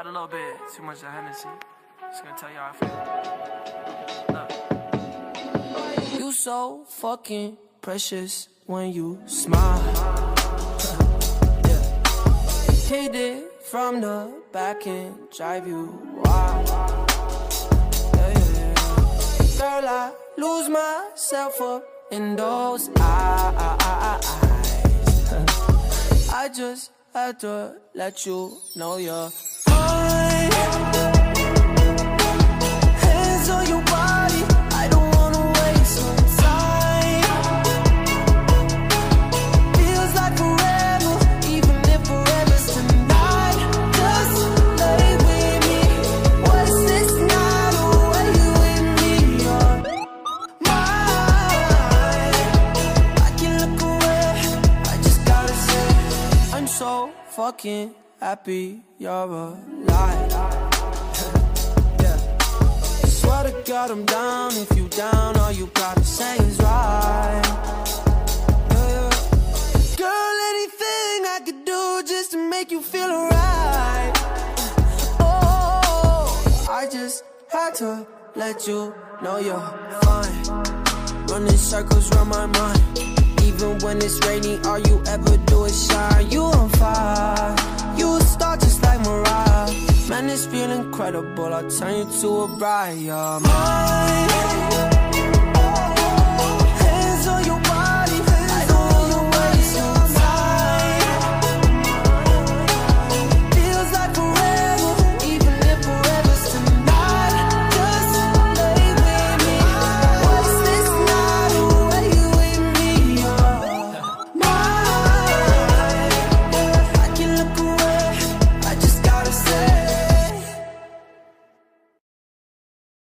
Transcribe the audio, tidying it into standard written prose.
Had a little bit too much of Hennessy. Just gonna tell you how I feel. Look. You so fucking precious when you smile. Yeah. Hit it from the back and drive you wild. Yeah, yeah, yeah. Girl, I lose myself up in those eyes. I just had to let you know you're fine. Hands on your body, I don't wanna waste no time. Feels like forever, even if forever's tonight. Just lay with me. What's this night away with me? You're mine. I can look away, I just gotta say I'm so fucking happy you're alive. Yeah. Swear to God I'm down. If you down, all you gotta say is right. Yeah. Girl, anything I could do just to make you feel alright. Oh, I just had to let you know you're fine. Running circles around my mind. Even when it's rainy, all you ever do is shine. You on fire, you a star just like Mariah. Man, this feel incredible, I'll turn you to a bride. You're mine.